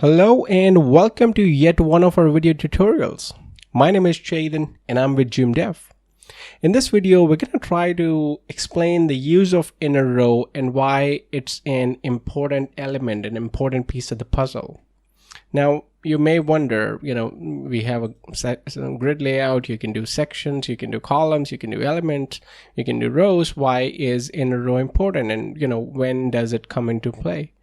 Hello and welcome to yet one of our video tutorials. My name is Chetan and I'm with Joomla. In this video, we're going to try to explain the use of inner row and why it's an important element, an important piece of the puzzle. Now, you may wonder, we have a grid layout, you can do sections, you can do columns, you can do elements, you can do rows. Why is inner row important and, when does it come into play?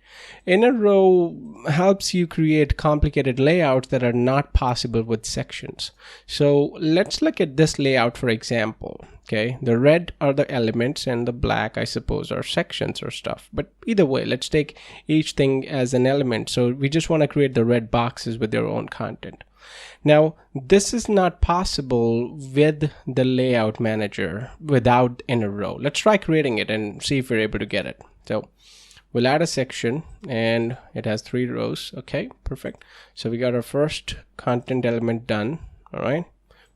Inner row helps you create complicated layouts that are not possible with sections. So let's look at this layout for example. Okay, the red are the elements and the black, I suppose, are sections or stuff. But either way, let's take each thing as an element. So we just want to create the red boxes with their own content. Now, this is not possible with the layout manager without inner row. Let's try creating it and see if we're able to get it. So we'll add a section and it has 3 rows. Okay, perfect. So we got our first content element done. All right.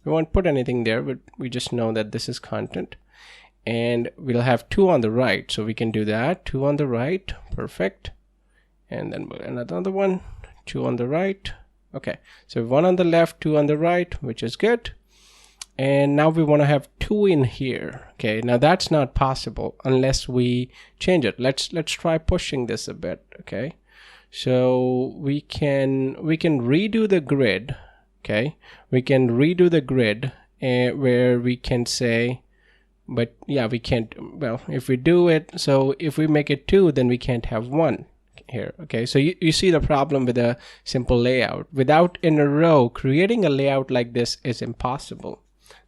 We won't put anything there, but we just know that this is content. And we'll have 2 on the right. So we can do that. 2 on the right. Perfect. And then another one. 2 on the right. Okay. So 1 on the left, 2 on the right, which is good. And now we want to have 2 in here. Okay, now that's not possible unless we change it. Let's try pushing this a bit. Okay, so we can redo the grid. Okay, we can redo the grid where we can say, but yeah, we can't. Well, if we do it, so if we make it 2, then we can't have 1 here. Okay, so you see the problem with a simple layout. Without inner row, creating a layout like this is impossible.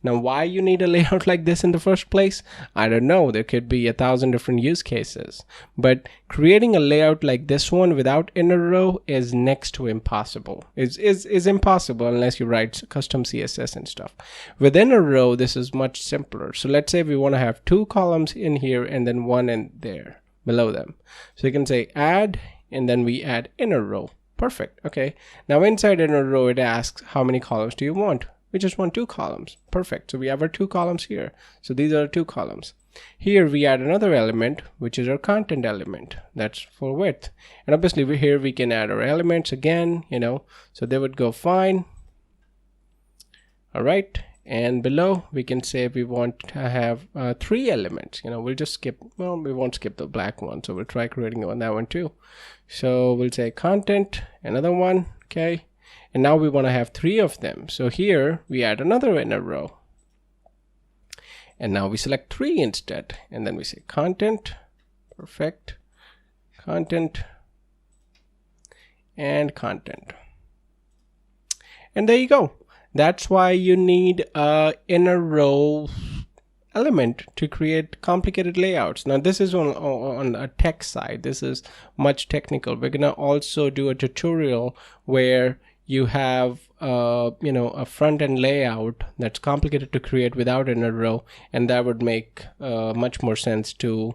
Now, why you need a layout like this in the first place? I don't know. There could be 1,000 different use cases. But creating a layout like this one without inner row is next to impossible. Is impossible unless you write custom CSS and stuff. With inner row, this is much simpler. So let's say we want to have 2 columns in here and then 1 in there below them. So you can say add and then we add inner row. Perfect. Okay. Now inside inner row, it asks how many columns do you want? We just want 2 columns. Perfect. So we have our 2 columns here. So these are 2 columns. Here we add another element, which is our content element. That's for width. And obviously here we can add our elements again, so they would go fine. All right. And below we can say we want to have 3 elements. We'll just skip, well, we won't skip the black one. So we'll try creating on that one too. So we'll say content, another one. Okay. And now we want to have 3 of them. So here we add another inner row. And now we select 3 instead. And then we say content, perfect, content, and content. And there you go. That's why you need an inner row element to create complicated layouts. Now this is on a tech side. This is much technical. We're going to also do a tutorial where you have a front-end layout that's complicated to create without inner row, and that would make much more sense to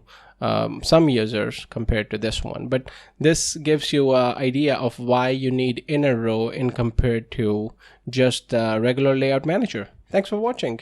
some users compared to this one. But this gives you an idea of why you need inner row in compared to just the regular layout manager. Thanks for watching.